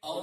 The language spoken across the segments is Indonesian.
الحمد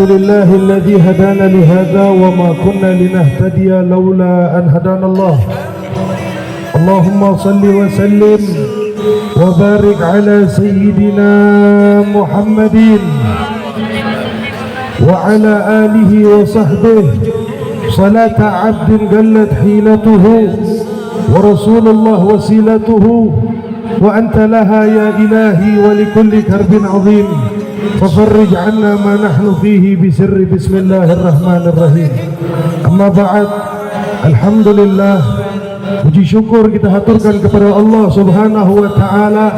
لله الذي هدانا لهذا وما كنا لنهتدي لولا أن هدانا الله. اللهم صل وسلم وبارك على سيدنا محمد وعلى آله وصحبه صلاة عبد قلت حيلته ورسول الله وسيلته وأنت لها يا إلهي ولكل كرب عظيم ففرج عنا ما نحن فيه بسر بسم الله الرحمن الرحيم. Amma ba'd, alhamdulillah, puji syukur kita haturkan kepada Allah Subhanahu wa Ta'ala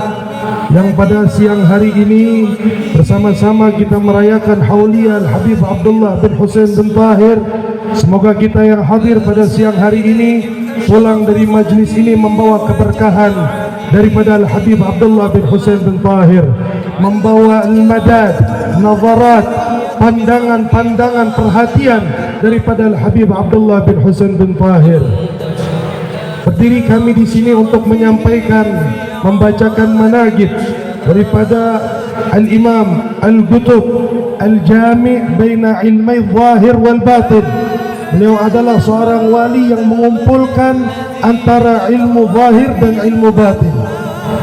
yang pada siang hari ini bersama-sama kita merayakan Hauliyah Al-Habib Abdullah bin Husain bin Tahir. Semoga kita yang hadir pada siang hari ini pulang dari majlis ini membawa keberkahan daripada Al-Habib Abdullah bin Husain bin Tahir, membawa al-madad, nazarat, pandangan-pandangan perhatian daripada Al-Habib Abdullah bin Husain bin Tahir. Berdiri kami di sini untuk menyampaikan, membacakan manaqib daripada Al-Imam Al-Qutub Al-Jami' baina ilmai zahir wal batin. Beliau adalah seorang wali yang mengumpulkan antara ilmu zahir dan ilmu batin.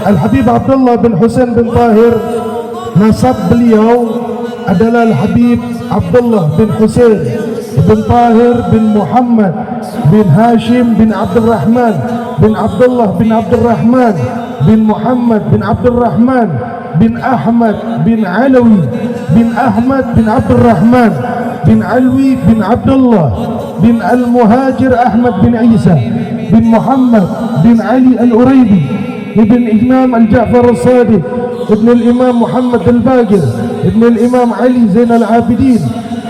Al-Habib Abdullah bin Husain bin Tahir, nasab beliau adalah Al-Habib Abdullah bin Husain bin Tahir bin Muhammad bin Hashim bin Abdul Rahman bin Abdullah bin Abdul Rahman bin Muhammad bin Abdul Rahman bin Ahmad bin Alawi bin Ahmad bin Abdul Rahman bin Alwi bin Abdullah bin Al-Muhajir Ahmad bin Isa bin Muhammad bin Ali Al-Uraibi ibn Imam Al-Ja'far Al-Sadiq ibn Al-Imam Muhammad Al-Baqir ibn Al-Imam Ali Zain Al-Abidin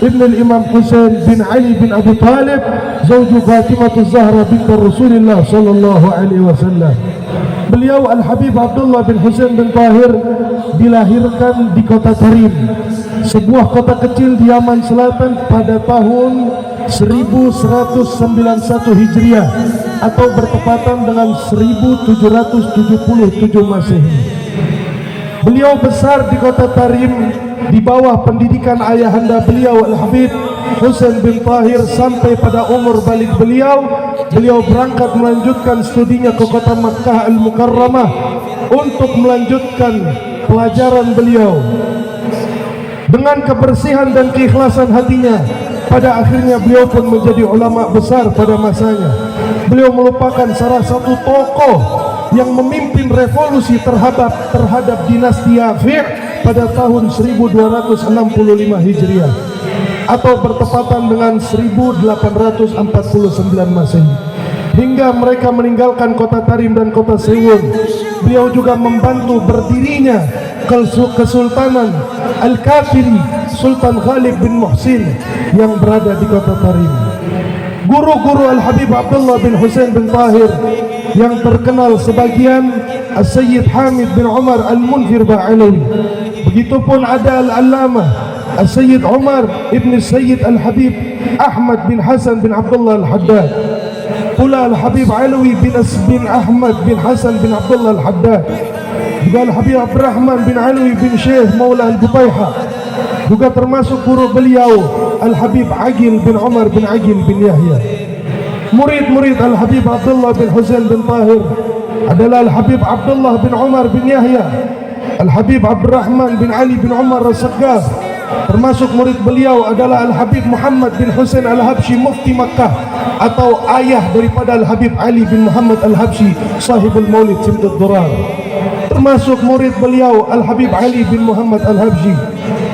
ibn Al-Imam Husain bin Ali bin Abi Talib zawju Fatimah Az-Zahra bint Rasulullah sallallahu alaihi wasallam. Beliau Al-Habib Abdullah bin Husain bin Tahir dilahirkan di kota Tarim, sebuah kota kecil di Yaman Selatan pada tahun 1191 Hijriah atau bertepatan dengan 1777 Masehi. Beliau besar di kota Tarim di bawah pendidikan ayahanda beliau Al-Habib Husain bin Tahir sampai pada umur balik beliau berangkat melanjutkan studinya ke kota Makkah Al-Mukarramah untuk melanjutkan pelajaran beliau. Dengan kebersihan dan keikhlasan hatinya, pada akhirnya beliau pun menjadi ulama besar pada masanya. Beliau merupakan salah satu tokoh yang memimpin revolusi terhadap dinasti Yafi' pada tahun 1265 Hijriah atau bertepatan dengan 1849 Masehi. Hingga mereka meninggalkan kota Tarim dan kota Sewon, beliau juga membantu berdirinya Kesultanan Al-Kafiri Sultan Khalid bin Muhsin yang berada di kota Tarim. Guru-guru Al-Habib Abdullah bin Husain bin Tahir yang terkenal sebagian As-Sayyid Hamid bin Umar Al-Munfir Ba'alawi. Begitupun ada Al-Allamah As-Sayyid Umar ibn Sayyid Al-Habib Ahmad bin Hasan bin Abdullah Al-Haddad. Pula Al-Habib Alawi bin Ahmad bin Hasan bin Abdullah Al-Haddad. Juga Al-Habib Abdurrahman bin Alawi bin Syekh Maula Al-Butaiha. Juga termasuk guru beliau Al-Habib Agil bin Umar bin Agil bin Yahya. Murid-murid Al-Habib Abdullah bin Husain bin Tahir adalah Al-Habib Abdullah bin Umar bin Yahya, Al-Habib Abdurrahman bin Ali bin Umar As-Saggaf. Termasuk murid beliau adalah Al-Habib Muhammad bin Husain Al-Habsyi Mufti Makkah atau ayah daripada Al-Habib Ali bin Muhammad Al-Habsyi sahibul Maulid Simtud Durar. Termasuk murid beliau Al-Habib Ali bin Muhammad Al-Habsyi,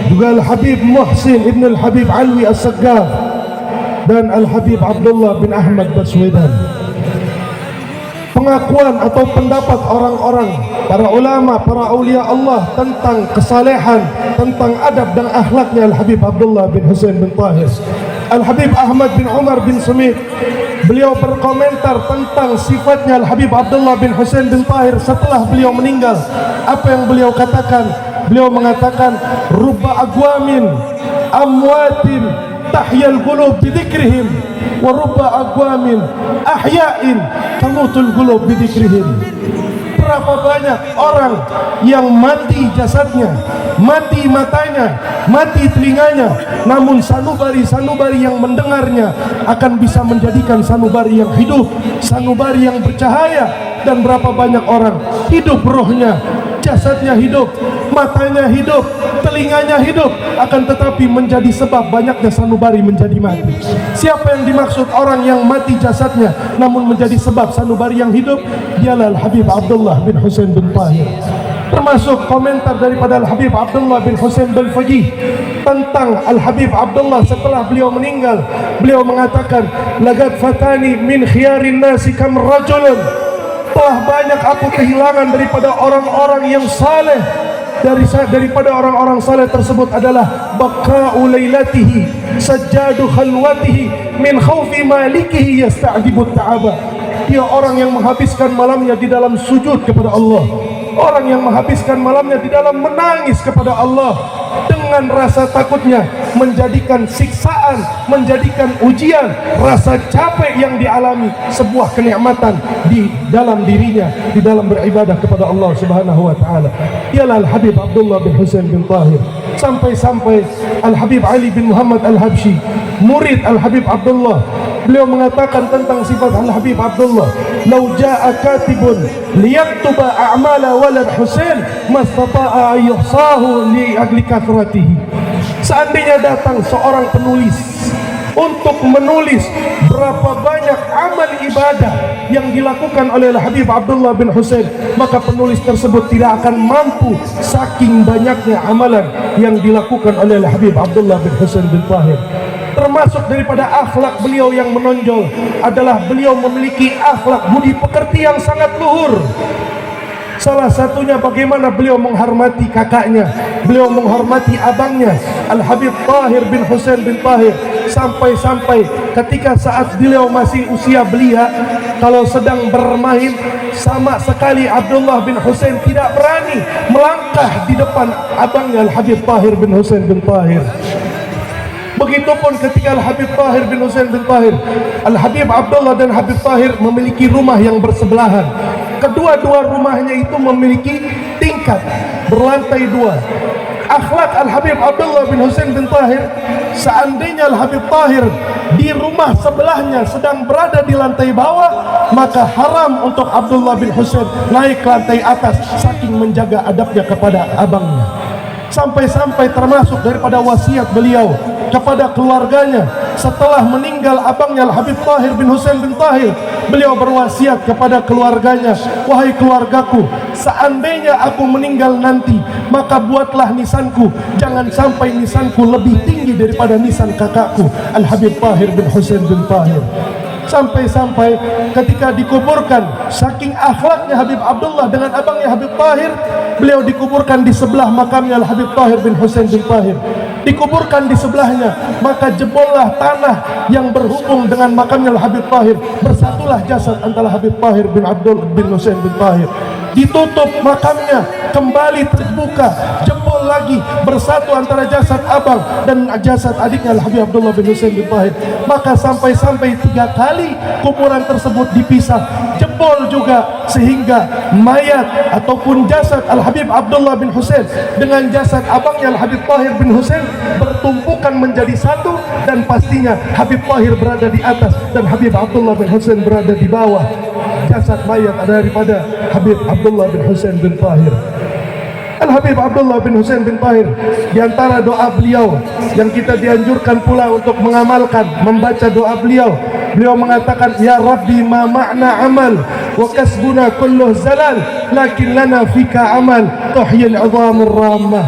juga Al-Habib Muhsin ibn Al-Habib Alwi As-Saggaf dan Al-Habib Abdullah bin Ahmad Baswedan. Pengakuan atau pendapat orang-orang, para ulama, para aulia Allah tentang kesalehan, tentang adab dan akhlaknya Al-Habib Abdullah bin Husain bin Tahir. Al-Habib Ahmad bin Umar bin Sumit, beliau berkomentar tentang sifatnya Al-Habib Abdullah bin Husain bin Tahir setelah beliau meninggal. Apa yang beliau katakan? Beliau mengatakan, rubba agwamin amwatin tahyal qulub bidzikrihim wa rubba aqwamin ahya'in tamutul qulub bidzikrihim. Berapa banyak orang yang mati jasadnya, mati matanya, mati telinganya, namun sanubari-sanubari yang mendengarnya akan bisa menjadikan sanubari yang hidup, sanubari yang bercahaya. Dan berapa banyak orang hidup rohnya, jasadnya hidup, matanya hidup, telinganya hidup, akan tetapi menjadi sebab banyaknya sanubari menjadi mati. Siapa yang dimaksud orang yang mati jasadnya namun menjadi sebab sanubari yang hidup? Dialah Al-Habib Abdullah bin Husain bin Tahir. Termasuk komentar daripada Al-Habib Abdullah bin Husain bin Faqih tentang Al-Habib Abdullah setelah beliau meninggal. Beliau mengatakan, laqad fatani min khiyarin nasi kam rajulun. Telah banyak aku kehilangan daripada orang-orang yang saleh. Daripada orang-orang saleh tersebut adalah baqa'u lailatihi sajjadu khalwatihi min khawfi malikihi yasta'dibu ta'aba. Dia orang yang menghabiskan malamnya di dalam sujud kepada Allah, orang yang menghabiskan malamnya di dalam menangis kepada Allah, dengan rasa takutnya menjadikan siksaan, menjadikan ujian, rasa capek yang dialami sebuah kenikmatan di dalam dirinya, di dalam beribadah kepada Allah Subhanahu wa taala. Ialah Al-Habib Abdullah bin Husain bin Tahir. Sampai-sampai Al-Habib Ali bin Muhammad Al-Habsyi, murid Al-Habib Abdullah, beliau mengatakan tentang sifat Al-Habib Abdullah, "Lau jaa katibun liyaktuba a'mala walad Husain mastata'a yuhsahu li ajli kathratihi." Seandainya datang seorang penulis untuk menulis berapa banyak amal ibadah yang dilakukan oleh Al-Habib Abdullah bin Husain, maka penulis tersebut tidak akan mampu saking banyaknya amalan yang dilakukan oleh Al-Habib Abdullah bin Husain bin Tahir. Termasuk daripada akhlak beliau yang menonjol adalah beliau memiliki akhlak budi pekerti yang sangat luhur. Salah satunya bagaimana beliau menghormati kakaknya, beliau menghormati abangnya Al-Habib Tahir bin Husain bin Tahir. Sampai-sampai ketika saat beliau masih usia belia, kalau sedang bermain, sama sekali Abdullah bin Husain tidak berani melangkah di depan abangnya Al-Habib Tahir bin Husain bin Tahir. Begitupun ketika Al-Habib Tahir bin Husain bin Tahir, Al-Habib Abdullah dan Habib Tahir memiliki rumah yang bersebelahan. Kedua-dua rumahnya itu memiliki tingkat berlantai dua. Akhlak Al-Habib Abdullah bin Husain bin Tahir, seandainya Al-Habib Tahir di rumah sebelahnya sedang berada di lantai bawah, maka haram untuk Abdullah bin Husain naik ke lantai atas saking menjaga adabnya kepada abangnya. Sampai-sampai termasuk daripada wasiat beliau kepada keluarganya setelah meninggal abangnya Al-Habib Tahir bin Husain bin Tahir, beliau berwasiat kepada keluarganya, "Wahai keluargaku, seandainya aku meninggal nanti, maka buatlah nisanku, jangan sampai nisanku lebih tinggi daripada nisan kakakku Al-Habib Tahir bin Husain bin Tahir." Sampai-sampai ketika dikuburkan, saking akhlaknya Habib Abdullah dengan abangnya Habib Tahir, beliau dikuburkan di sebelah makamnya Al-Habib Tahir bin Husain bin Tahir. Dikuburkan di sebelahnya, maka jebollah tanah yang berhubung dengan makamnya Al-Habib Tahir, bersatulah jasad antara Habib Tahir bin Abdul bin Husain bin Tahir. Ditutup makamnya, kembali terbuka, jebol lagi, bersatu antara jasad abang dan jasad adiknya Al-Habib Abdullah bin Husain bin Tahir. Maka sampai-sampai 3 kali kuburan tersebut dipisah, jebol juga, sehingga mayat ataupun jasad Al-Habib Abdullah bin Husain dengan jasad abangnya Al-Habib Tahir bin Husain bertumpukan menjadi satu, dan pastinya Habib Tahir berada di atas dan Habib Abdullah bin Husain berada di bawah. Jasad mayat daripada Habib Abdullah bin Husain bin Tahir. Al-Habib Abdullah bin Husain bin Tahir, di antara doa beliau yang kita dianjurkan pula untuk mengamalkan, membaca doa beliau. Beliau mengatakan, "Ya Rabbi, ma ma'na amal wa kasbuna kulluh zalal, lakin lana fika amal tuhyil 'idhamir ramah."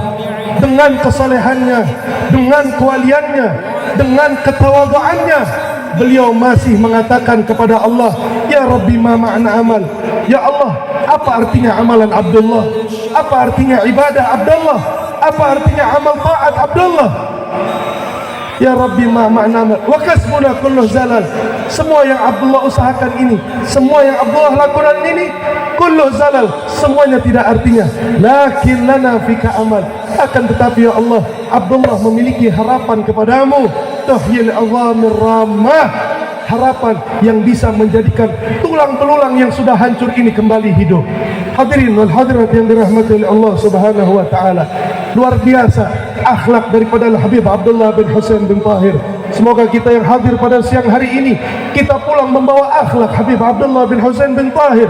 Dengan kesalehannya, dengan kewaliannya, dengan ketawaduannya, beliau masih mengatakan kepada Allah, "Ya Rabbi, ma ma'na amal." Ya Allah, apa artinya amalan Abdullah? Apa artinya ibadah Abdullah? Apa artinya amal taat Abdullah? Ya Rabbi, ma ma'na amal wa kasbuna kulluh zalal. Semua yang Abdullah usahakan ini, semua yang Abdullah lakukan ini, kulluh zalal, semuanya tidak artinya. Lakin lana fika amal, Akan tetapi ya Allah, Abdullah memiliki harapan kepadamu, tahyil azamir ramah, harapan yang bisa menjadikan tulang belulang yang sudah hancur ini kembali hidup. Hadirin wal hadirat yang dirahmati oleh Allah Subhanahu wa taala, luar biasa akhlak daripada Al-Habib Abdullah bin Husain bin Tahir. Semoga kita yang hadir pada siang hari ini, kita pulang membawa akhlak Habib Abdullah bin Husain bin Tahir.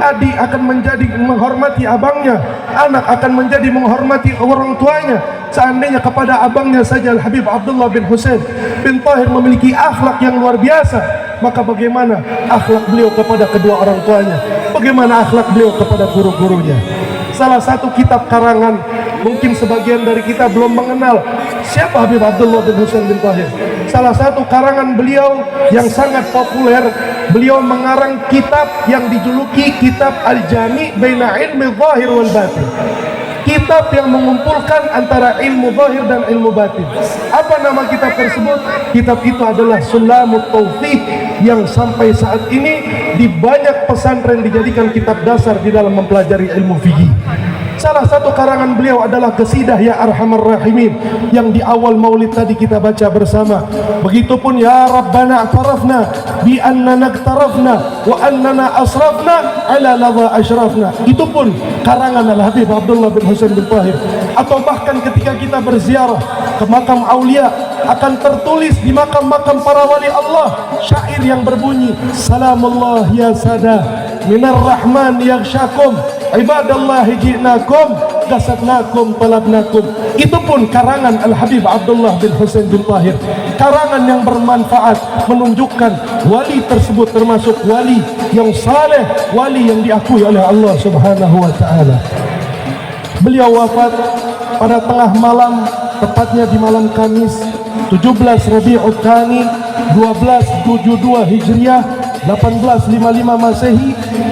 Adik akan menjadi menghormati abangnya, anak akan menjadi menghormati orang tuanya. Seandainya kepada abangnya saja Al-Habib Abdullah bin Husain bin Tahir memiliki akhlak yang luar biasa, maka bagaimana akhlak beliau kepada kedua orang tuanya, bagaimana akhlak beliau kepada guru-gurunya. Salah satu kitab karangan, mungkin sebagian dari kita belum mengenal siapa Habib Abdullah bin Husain bin Tahir. Salah satu karangan beliau yang sangat populer, beliau mengarang kitab yang dijuluki kitab Al-Jami' Baina Ilmi Zahir wal Batin, kitab yang mengumpulkan antara ilmu zahir dan ilmu batin. Apa nama kitab tersebut? Kitab itu adalah Sulamut Taufiq, yang sampai saat ini di banyak pesantren dijadikan kitab dasar di dalam mempelajari ilmu fikih. Salah satu karangan beliau adalah Qasidah Ya Arhamar Rahimin, yang di awal maulid tadi kita baca bersama. Begitupun Ya Rabbana a'tarafna bi annana iktarafna wa annana asrafna ala ladha ashrafna. Itu pun karangan Al-Habib Abdullah bin Husain bin Tahir. Atau bahkan ketika kita berziarah ke makam aulia, akan tertulis di makam-makam para wali Allah syair yang berbunyi, Salamullah ya sada minar rahman yaghshakum ibadallah ji'nakum qasadnakum talabnakum. Itu pun karangan Al-Habib Abdullah bin Husain bin Tahir, karangan yang bermanfaat, menunjukkan wali tersebut termasuk wali yang saleh, wali yang diakui oleh Allah Subhanahu wa taala. Beliau wafat pada tengah malam, tepatnya di malam Kamis 17 Rabiul Tsani 1272 Hijriah 1855 Masehi,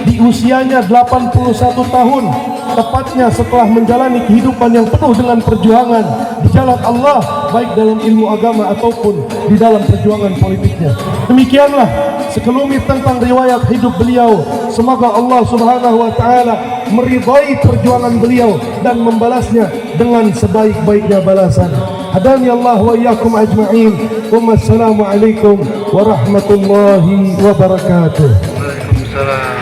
di usianya 81 tahun, tepatnya setelah menjalani kehidupan yang penuh dengan perjuangan di jalan Allah, baik dalam ilmu agama ataupun di dalam perjuangan politiknya. Demikianlah sekelumit tentang riwayat hidup beliau. Semoga Allah Subhanahu wa taala meridai perjuangan beliau dan membalasnya dengan sebaik-baiknya balasan. Hadani Allah wa iyyakum ajma'in. Wassalamu alaikum warahmatullahi wabarakatuh. Waalaikumsalam.